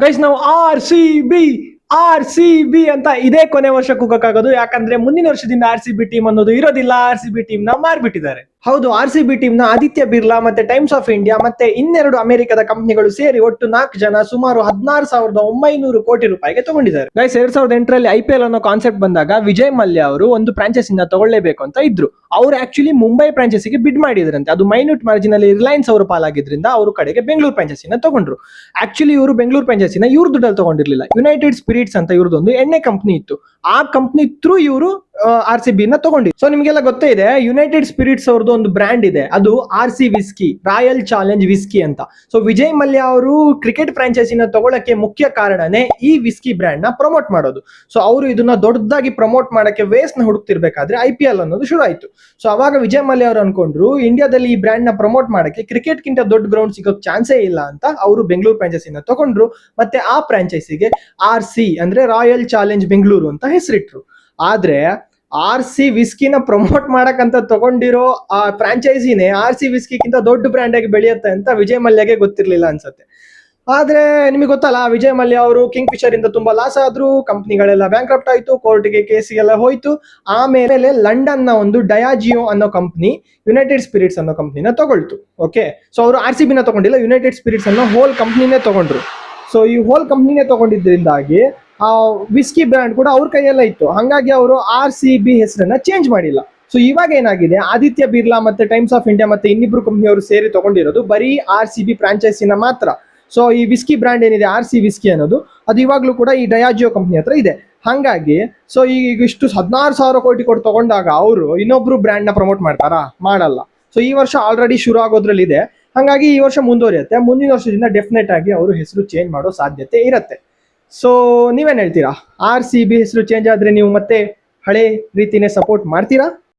Guys ನಾವು R C B ಅಂತ ಇದೇ ಕೊನೆ ವರ್ಷ ಕೂಗಕ್ಕಾಗೋದು, ಯಾಕಂದ್ರೆ ಮುಂದಿನ ವರ್ಷದಿಂದ RCB ಟೀಮ್ ಅನ್ನೋದು ಇರೋದಿಲ್ಲ. RCB ಟೀಮ್ ನ ಮಾರ್ಬಿಟ್ಟಿದ್ದಾರೆ. ಹೌದು, RCB ಟೀಮ್ ನ ಆದಿತ್ಯ ಬಿರ್ಲಾ ಮತ್ತೆ ಟೈಮ್ಸ್ ಆಫ್ ಇಂಡಿಯಾ ಮತ್ತೆ ಇನ್ನೆರಡು ಅಮೆರಿಕದ ಕಂಪನಿಗಳು ಸೇರಿ ಒಟ್ಟು 4 ಜನ ಸುಮಾರು 16,900 ಕೋಟಿ ರೂಪಾಯಿಗೆ ತಗೊಂಡಿದ್ದಾರೆ. ಗೈಸ್ 2008ರಲ್ಲಿ IPL ಅನ್ನೋ ಕಾನ್ಸೆಪ್ಟ್ ಬಂದಾಗ ವಿಜಯ್ ಮಲ್ಯ ಅವರು ಒಂದು ಫ್ರಾಂಚೈಸಿನ ತಗೊಳ್ಳೇಬೇಕು ಅಂತ ಇದ್ರು. ಅವ್ರು ಆಕ್ಚುಲಿ ಮುಂಬೈ ಫ್ರಾಂಚೈಸಿಗೆ ಬಿಡ್ ಮಾಡಿದ್ರಂತೆ. ಅದು ಮೈನ್ಯೂಟ್ ಮಾರ್ಜಿನ್ ಅಲ್ಲಿ ರಿಲಯನ್ಸ್ ಅವರು ಪಾಲಾಗಿದ್ರಿಂದ ಅವರು ಕಡೆಗೆ ಬೆಂಗಳೂರು ಫ್ರಾಂಚೈಸಿನ ತಗೊಂಡ್ರು. ಆಕ್ಚುಲಿ ಇವರು ಬೆಂಗಳೂರು ಫ್ರಾಂಚೈಸಿನ ಇವ್ರ ದುಡ್ಡಲ್ಲಿ ತಗೊಂಡಿರ್ಲಿಲ್ಲ. ಯುನೈಟೆಡ್ ಸ್ಪಿರಿಟ್ಸ್ ಅಂತ ಇವ್ರದೊಂದು ಎಣ್ಣೆ ಕಂಪನಿ ಇತ್ತು. ಆ ಕಂಪನಿ ಥ್ರೂ ಇವರು RCB ನ ತಗೊಂಡಿದ್ರು. ಸೊ ನಿಮ್ಗೆಲ್ಲ ಗೊತ್ತೇ ಇದೆ, ಯುನೈಟೆಡ್ ಸ್ಪಿರಿಟ್ಸ್ ಅವ್ರದ್ದು ಒಂದು ಬ್ರ್ಯಾಂಡ್ ಇದೆ, ಅದು RC whisky, royal challenge whisky ಅಂತ. ಸೊ ವಿಜಯ್ ಮಲ್ಯ ಅವರು ಕ್ರಿಕೆಟ್ ಫ್ರಾಂಚೈಸಿನ ತಗೊಳಕ್ಕೆ ಮುಖ್ಯ ಕಾರಣನೇ ಈ ವಿಸ್ಕಿ ಬ್ರ್ಯಾಂಡ್ ನ ಪ್ರಮೋಟ್ ಮಾಡೋದು. ಸೊ ಅವರು ಇದನ್ನ ದೊಡ್ಡದಾಗಿ ಪ್ರಮೋಟ್ ಮಾಡಕ್ಕೆ ವೇಸ್ಟ್ ನ ಹುಡುಕ್ತಿರ್ಬೇಕಾದ್ರೆ IPL ಅನ್ನೋದು ಶುರು ಆಯ್ತು. ಸೊ ಅವಾಗ ವಿಜಯ್ ಮಲ್ಯ ಅವರು ಅನ್ಕೊಂಡ್ರು, ಇಂಡಿಯಾದಲ್ಲಿ ಈ ಬ್ರ್ಯಾಂಡ್ ನ ಪ್ರಮೋಟ್ ಮಾಡಕ್ಕೆ ಕ್ರಿಕೆಟ್ ಗಿಂತ ದೊಡ್ಡ ಗ್ರೌಂಡ್ ಸಿಗೋಕ್ ಚಾನ್ಸೇ ಇಲ್ಲ ಅಂತ ಅವರು ಬೆಂಗಳೂರು ಫ್ರಾಂಚೈಸಿನ ತಗೊಂಡ್ರು. ಮತ್ತೆ ಆ ಫ್ರಾಂಚೈಸಿಗೆ RC ಅಂದ್ರೆ ರಾಯಲ್ ಚಾಲೆಂಜ್ ಬೆಂಗಳೂರು ಅಂತ ಹೆಸರಿಟ್ರು. ಆದ್ರೆ RC ವಿಸ್ಕಿನ ಪ್ರಮೋಟ್ ಮಾಡಕ್ಕಂತ ತಗೊಂಡಿರೋ ಆ ಫ್ರಾಂಚೈಸಿನೇ RC ವಿಸ್ಕಿಗಿಂತ ದೊಡ್ಡ ಬ್ರ್ಯಾಂಡ್ ಆಗಿ ಬೆಳೆಯುತ್ತೆ ಅಂತ ವಿಜಯ್ ಮಲ್ಯಗೆ ಗೊತ್ತಿರ್ಲಿಲ್ಲ ಅನ್ಸುತ್ತೆ. ಆದ್ರೆ ನಿಮಗೆ ಗೊತ್ತಲ್ಲ, ವಿಜಯ್ ಮಲ್ಯ ಅವರು ಕಿಂಗ್ ಫಿಶರ್ ಇಂದ ತುಂಬಾ ಲಾಸ್ ಆದ್ರು, ಕಂಪ್ನಿಗಳೆಲ್ಲ ಬ್ಯಾಂಕ್ರಪ್ಟ್ ಆಯ್ತು, ಕೋರ್ಟ್ಗೆ ಕೇಸಿಗೆಲ್ಲ ಹೋಯ್ತು. ಆಮೇಲೆ ಲಂಡನ್ ನ ಒಂದು ಡಯಾಜಿಯೋ ಅನ್ನೋ ಕಂಪ್ನಿ ಯುನೈಟೆಡ್ ಸ್ಪಿರಿಟ್ಸ್ ಅನ್ನೋ ಕಂಪ್ನಿನ ತಗೊಳ್ತು. ಓಕೆ, ಸೊ ಅವರು RCB ನ ತಗೊಂಡಿಲ್ಲ, ಯುನೈಟೆಡ್ ಸ್ಪಿರಿಟ್ಸ್ ಅನ್ನೋ ಹೋಲ್ ಕಂಪ್ನಿನೇ ತಗೊಂಡ್ರು. ಸೊ ಈ ಹೋಲ್ ಕಂಪ್ನಿನೇ ತಗೊಂಡಿದ್ರಿಂದಾಗಿ ಆ ವಿಸ್ಕಿ ಬ್ರ್ಯಾಂಡ್ ಕೂಡ ಅವ್ರ ಕೈಯೆಲ್ಲ ಇತ್ತು. ಹಂಗಾಗಿ ಅವರು RCB ಹೆಸರನ್ನ ಚೇಂಜ್ ಮಾಡಿಲ್ಲ. ಸೊ ಇವಾಗ ಏನಾಗಿದೆ, ಆದಿತ್ಯ ಬಿರ್ಲಾ ಮತ್ತೆ ಟೈಮ್ಸ್ ಆಫ್ ಇಂಡಿಯಾ ಮತ್ತೆ ಇನ್ನಿಬ್ರು ಕಂಪ್ನಿಯವರು ಸೇರಿ ತಗೊಂಡಿರೋದು ಬರೀ RCB ಫ್ರಾಂಚೈಸಿನ ಮಾತ್ರ. ಸೊ ಈ ವಿಸ್ಕಿ ಬ್ರ್ಯಾಂಡ್ ಏನಿದೆ RC ವಿಸ್ಕಿ ಅನ್ನೋದು, ಅದು ಇವಾಗ್ಲೂ ಕೂಡ ಈ ಡಯಾಜಿಯೋ ಕಂಪ್ನಿ ಹತ್ರ ಇದೆ. ಹಾಗಾಗಿ ಸೊ ಈಗ ಇಷ್ಟು 16,000 ಕೋಟಿ ಕೊಟ್ಟು ತಗೊಂಡಾಗ ಅವರು ಇನ್ನೊಬ್ರು ಬ್ರ್ಯಾಂಡ್ ನ ಪ್ರಮೋಟ್ ಮಾಡ್ತಾರಾ? ಮಾಡಲ್ಲ. ಸೊ ಈ ವರ್ಷ ಆಲ್ರೆಡಿ ಶುರು ಆಗೋದ್ರಲ್ಲಿ ಇದೆ. ಹಾಗಾಗಿ ಈ ವರ್ಷ ಮುಂದುವರಿಯುತ್ತೆ. ಮುಂದಿನ ವರ್ಷದಿಂದ ಡೆಫಿನೆಟ್ ಆಗಿ ಅವರು ಹೆಸರು ಚೇಂಜ್ ಮಾಡೋ ಸಾಧ್ಯತೆ ಇರುತ್ತೆ. ಸೊ ನೀವೇನ್ ಹೇಳ್ತೀರಾ? RCB ಹೆಸರು ಚೇಂಜ್ ಆದ್ರೆ ನೀವು ಮತ್ತೆ ಹಳೆ ರೀತಿನೇ ಸಪೋರ್ಟ್ ಮಾಡ್ತೀರಾ?